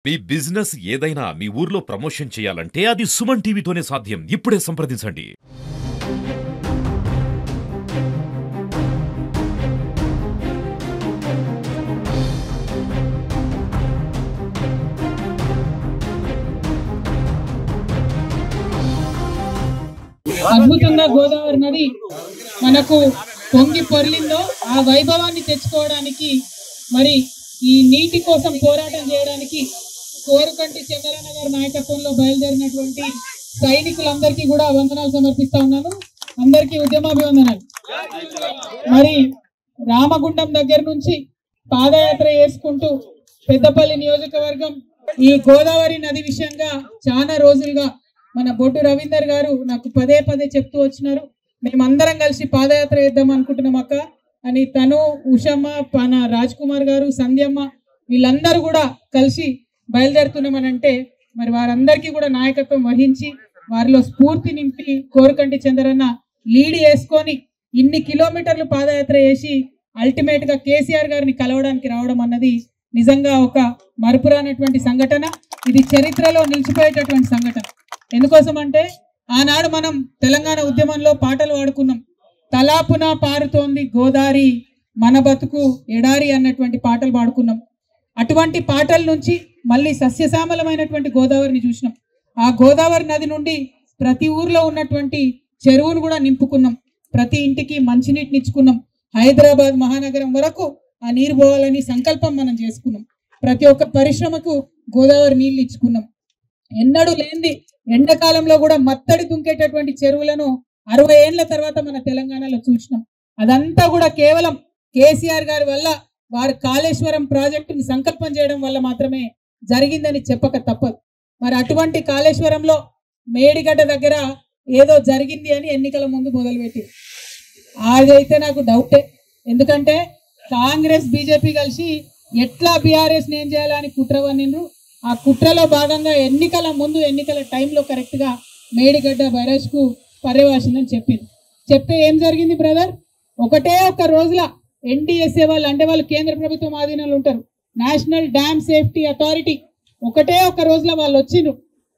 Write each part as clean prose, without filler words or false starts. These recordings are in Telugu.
మీ బిజినెస్ ఏదైనా మీ ఊర్లో ప్రమోషన్ చేయాలంటే అది సుమన్ టీవీతోనే సాధ్యం. ఇప్పుడే సంప్రదించండి. అద్భుతంగా గోదావరి నది మనకు పొంగి పొర్లిందో ఆ వైభవాన్ని తెచ్చుకోవడానికి మరి ఈ నీటి కోసం పోరాటం చేయడానికి కోరుకంటి చంద్రన్న గారి నాయకత్వంలో బయలుదేరినటువంటి సైనికులందరికీ కూడా వందనాలు సమర్పిస్తా ఉన్నాను. అందరికీ ఉద్యమాభివందనాలు. మరి రామగుండం దగ్గర నుంచి పాదయాత్ర చేసుకుంటూ పెద్దపల్లి నియోజకవర్గం ఈ గోదావరి నది విషయంగా చాలా రోజులుగా మన బొట్టు రవీందర్ గారు నాకు పదే పదే చెప్తూ వచ్చినారు. మేమందరం కలిసి పాదయాత్ర చేద్దాం అనుకుంటున్నాం అక్క అని. తను, ఉషమ్మ, మన రాజ్ కుమార్ గారు, సంధ్యమ్మ వీళ్ళందరూ కూడా కలిసి బయలుదేరుతున్నామనంటే మరి వారందరికీ కూడా నాయకత్వం వహించి వారిలో స్ఫూర్తి నింపి కోరుకంటి చంద్రన్న లీడ్ చేసుకొని ఇన్ని కిలోమీటర్లు పాదయాత్ర చేసి అల్టిమేట్ గా కేసీఆర్ గారిని కలవడానికి రావడం అన్నది నిజంగా ఒక మరుపురానటువంటి సంఘటన. ఇది చరిత్రలో నిలిచిపోయేటటువంటి సంఘటన. ఎందుకోసం అంటే ఆనాడు మనం తెలంగాణ ఉద్యమంలో పాటలు పాడుకున్నాం. తలాపున పారుతోంది గోదారి మన బతుకు ఎడారి అన్నటువంటి పాటలు పాడుకున్నాం. అటువంటి పాటల నుంచి మళ్ళీ సస్యశ్యామలమైనటువంటి గోదావరిని చూసినాం. ఆ గోదావరి నది నుండి ప్రతి ఊర్లో ఉన్నటువంటి చెరువును కూడా నింపుకున్నాం. ప్రతి ఇంటికి మంచినీటిని ఇచ్చుకున్నాం. హైదరాబాద్ మహానగరం వరకు ఆ నీరు పోవాలని సంకల్పం మనం చేసుకున్నాం. ప్రతి ఒక్క పరిశ్రమకు గోదావరి నీళ్లు ఇచ్చుకున్నాం. ఎన్నడూ లేనిది ఎండాకాలంలో కూడా మత్తడి దుంకేటటువంటి చెరువులను 60 ఏళ్ల తర్వాత మన తెలంగాణలో చూసినాం. అదంతా కూడా కేవలం కేసీఆర్ గారి వల్ల, వారు కాళేశ్వరం ప్రాజెక్టుని సంకల్పం చేయడం వల్ల మాత్రమే జరిగిందని చెప్పక తప్పదు. మరి అటువంటి కాళేశ్వరంలో మేడిగడ్డ దగ్గర ఏదో జరిగింది అని ఎన్నికల ముందు మొదలుపెట్టి అదైతే నాకు డౌటే. ఎందుకంటే కాంగ్రెస్ బీజేపీ కలిసి ఎట్లా బీఆర్ఎస్ ఏం చేయాలని కుట్రవన్నిండ్రు. ఆ కుట్రలో భాగంగా ఎన్నికల ముందు, ఎన్నికల టైంలో కరెక్ట్గా మేడిగడ్డ బైరాజ్కు పర్యవేక్షణని చెప్తే ఏం జరిగింది బ్రదర్? ఒకటే ఒక్క రోజుల ఎన్డీఎస్ఏ వాళ్ళు, అంటే వాళ్ళు కేంద్ర ప్రభుత్వం ఆధీనంలో ఉంటారు, నేషనల్ డ్యామ్ సేఫ్టీ అథారిటీ, ఒకటే ఒక్క రోజులో వాళ్ళు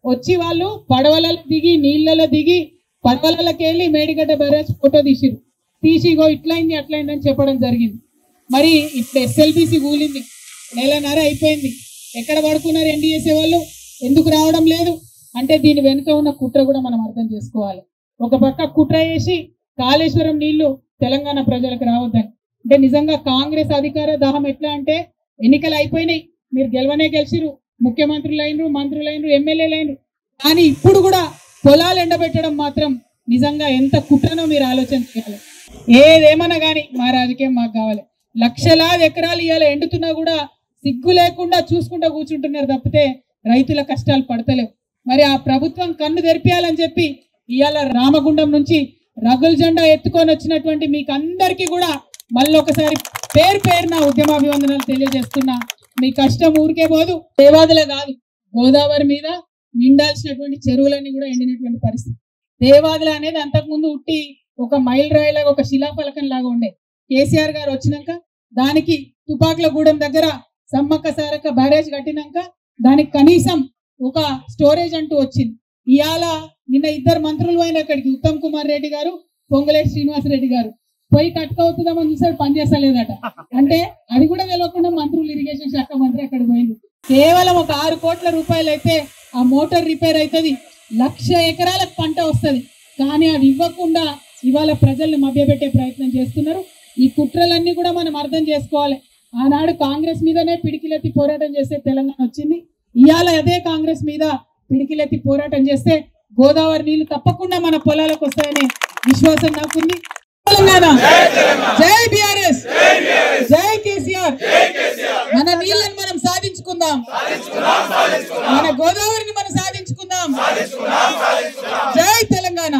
వచ్చి వాళ్ళు పడవలలో దిగి, నీళ్ళలో దిగి, పడవలకి వెళ్ళి మేడిగడ్డ బైరాజ్ ఫోటో తీసిగో ఇట్లయింది అట్లయింది అని చెప్పడం జరిగింది. మరి ఇప్పుడు ఎస్ఎల్బిసి కూలింది, నెలన్నర అయిపోయింది. ఎక్కడ పడుకున్నారు ఎన్డీఎస్ఏ వాళ్ళు? ఎందుకు రావడం లేదు అంటే దీని వెనుక ఉన్న కుట్ర కూడా మనం అర్థం చేసుకోవాలి. ఒక పక్క కుట్ర చేసి కాళేశ్వరం నీళ్లు తెలంగాణ ప్రజలకు రావద్దని, అంటే నిజంగా కాంగ్రెస్ అధికార దాహం ఎట్లా అంటే ఎన్నికలు అయిపోయినాయి, మీరు గెలిచిరు, ముఖ్యమంత్రులు అయినరు, మంత్రులు అయినరు, ఎమ్మెల్యేలు అయినరు, కానీ ఇప్పుడు కూడా పొలాలు ఎండబెట్టడం మాత్రం నిజంగా ఎంత కుట్రనో మీరు ఆలోచన చేయాలి. ఏదేమన్నా కానీ మా రాజకీయం మాకు కావాలి. లక్షలాది ఎకరాలు ఇవాళ ఎండుతున్నా కూడా సిగ్గు లేకుండా చూసుకుంటూ కూర్చుంటున్నారు తప్పితే రైతుల కష్టాలు పడతలేవు. మరి ఆ ప్రభుత్వం కన్ను తెరిపియాలని చెప్పి ఇవాళ రామగుండం నుంచి రగుల్ జెండా ఎత్తుకొని వచ్చినటువంటి మీకు అందరికీ కూడా మళ్ళీ ఒకసారి పేరున ఉద్యమాభివందనాలు తెలియజేస్తున్నా. మీ కష్టం ఊరికే పోదు. దేవాదులే కాదు, గోదావరి మీద నిండాల్సినటువంటి చెరువులన్నీ కూడా ఎండినటువంటి పరిస్థితి. దేవాదుల అనేది అంతకుముందు ఉట్టి ఒక మైల్ రాయిలాగా, ఒక శిలాఫలకం లాగా ఉండే. కేసీఆర్ గారు వచ్చినాక దానికి తుపాకులగూడెం దగ్గర సమ్మక్క సారక్క బ్యారేజ్ కట్టినాక దానికి కనీసం ఒక స్టోరేజ్ అంటూ వచ్చింది. ఇవాళ నిన్న 2 మంత్రులు పోయిన అక్కడికి, ఉత్తమ్ కుమార్ రెడ్డి గారు, పొంగులేటి శ్రీనివాసరెడ్డి గారు పోయి కట్టుకవుతుందామని చూసారు, పనిచేస్తలేదట. అంటే అది కూడా తెలియకుండా మంత్రులు, ఇరిగేషన్ శాఖ మంత్రి అక్కడ పోయింది. కేవలం ఒక 6 కోట్ల రూపాయలు అయితే ఆ మోటార్ రిపేర్ అవుతుంది, 1,00,000 ఎకరాలకు పంట వస్తుంది. కానీ అది ఇవ్వకుండా ఇవాళ ప్రజల్ని మభ్యపెట్టే ప్రయత్నం చేస్తున్నారు. ఈ కుట్రలన్నీ కూడా మనం అర్థం చేసుకోవాలి. ఆనాడు కాంగ్రెస్ మీదనే పిడికిలెత్తి పోరాటం చేస్తే తెలంగాణ వచ్చింది. ఇవాళ అదే కాంగ్రెస్ మీద పిడికిలెత్తి పోరాటం చేస్తే గోదావరి నీళ్లు తప్పకుండా మన పొలాలకు వస్తాయనే విశ్వాసం నాకుంది. తెలంగాణ జై బీఆర్ఎస్, జై కేసీఆర్. మన నీళ్ళని మనం సాధించుకుందాం, మన గోదావరిని మనం సాధించుకుందాం. జై తెలంగాణ.